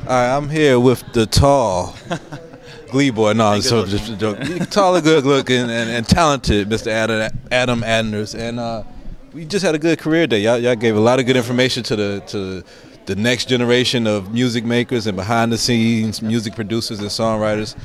Alright, I'm here with the tall Glee boy. No, so just a joke. Tall and good looking and talented Mr. Adam Anders. And we just had a good career day. Y'all gave a lot of good information to the next generation of music makers and behind the scenes music producers and songwriters.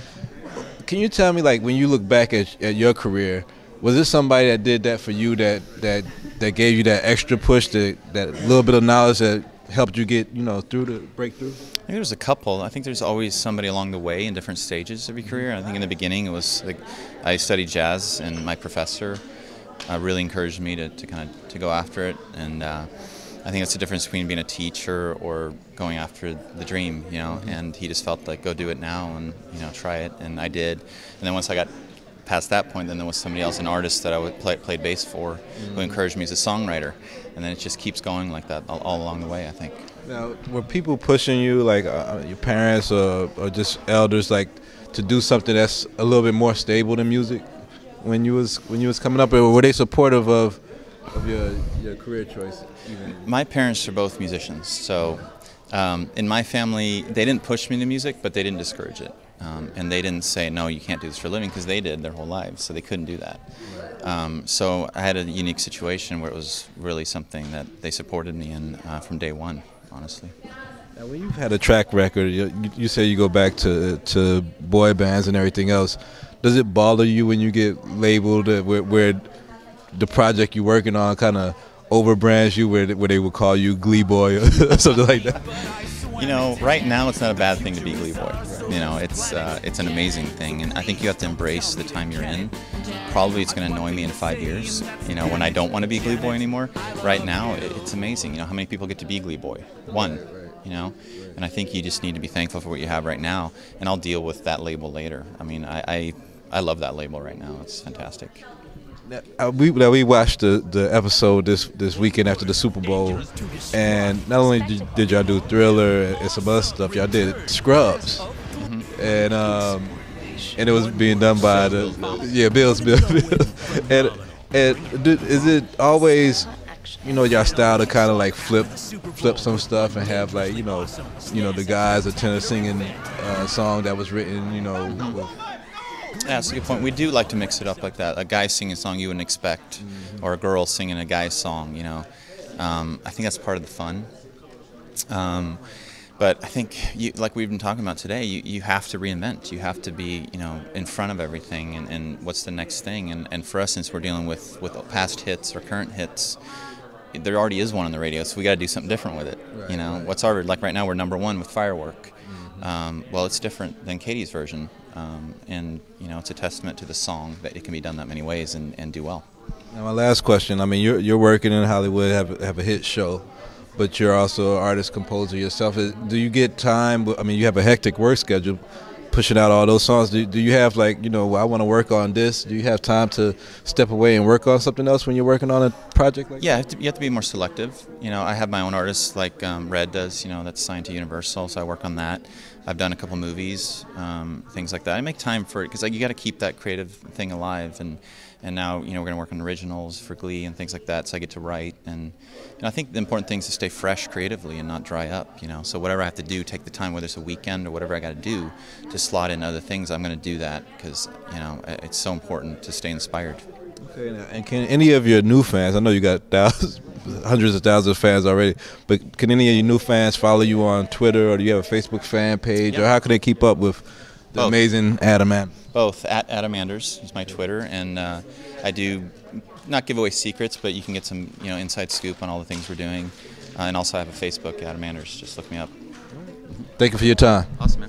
Can you tell me, like, when you look back at your career, was there somebody that did that for you that gave you that extra push, that little bit of knowledge that helped you get, through the breakthrough? I think there's a couple. I think there's always somebody along the way in different stages of your career. I think in the beginning it was like I studied jazz, and my professor really encouraged me to go after it. And I think that's the difference between being a teacher or going after the dream, And he just felt like, go do it now and try it, and I did. And then once I got past that point, then there was somebody else, an artist that I played bass for, who encouraged me as a songwriter, and then it just keeps going like that all along the way, I think. Now, were people pushing you, like your parents or just elders, like to do something that's a little bit more stable than music when you was coming up, or were they supportive of your career choice? My parents are both musicians, so in my family they didn't push me to music, but they didn't discourage it. And they didn't say, no, you can't do this for a living, because they did their whole lives, so they couldn't do that. So I had a unique situation where it was really something that they supported me in from day one, honestly. Now, when you've had a track record, you say you go back to boy bands and everything else. Does it bother you when you get labeled where the project you're working on kind of overbrands you, where they would call you Glee Boy or something like that? Right now it's not a bad thing to be Glee Boy. It's an amazing thing, and I think you have to embrace the time you're in. Probably it's going to annoy me in 5 years, when I don't want to be Glee Boy anymore. Right now, it's amazing. How many people get to be Glee Boy? One. And I think you just need to be thankful for what you have right now, and I'll deal with that label later. I mean, I love that label right now. It's fantastic. We watched the episode this weekend after the Super Bowl, and not only did y'all do Thriller and some other stuff, y'all did Scrubs, and it was being done by Bill. And is it always y'all style to kind of like flip some stuff and have like the guys attend a singing song that was written with. Yeah, that's a good point. We do like to mix it up like that. A guy singing a song you wouldn't expect, or a girl singing a guy's song, I think that's part of the fun. But I think, like we've been talking about today, you have to reinvent. You have to be, in front of everything, and what's the next thing. And for us, since we're dealing with past hits or current hits, there already is one on the radio, so we got to do something different with it. Right. What's our, like right now we're #1 with Firework. Well, it's different than Katie's version. And it's a testament to the song that it can be done that many ways and do well. Now, my last question. I mean, you're working in Hollywood, have a hit show, but you're also an artist, composer yourself. Do you get time? I mean, you have a hectic work schedule, pushing out all those songs. Do you have I want to work on this? Do you have time to step away and work on something else when you're working on a project like that? You have to be more selective. I have my own artists like Red does, that's signed to Universal, so I work on that. I've done a couple movies, things like that. I make time for it because you got to keep that creative thing alive. And now we're going to work on originals for Glee and things like that. So I get to write, and I think the important thing is to stay fresh creatively and not dry up. So whatever I have to do, take the time, whether it's a weekend or whatever I got to do, to slot in other things. I'm going to do that because it's so important to stay inspired. Okay, now, and can any of your new fans? I know you got hundreds of thousands of fans already, but can any of your new fans follow you on Twitter, or do you have a Facebook fan page, or how can they keep up with the amazing Adam Anders? Both. At Adam Anders is my Twitter, and I do not give away secrets, but you can get some inside scoop on all the things we're doing, and also I have a Facebook, Adam Anders. Just look me up. Thank you for your time. Awesome.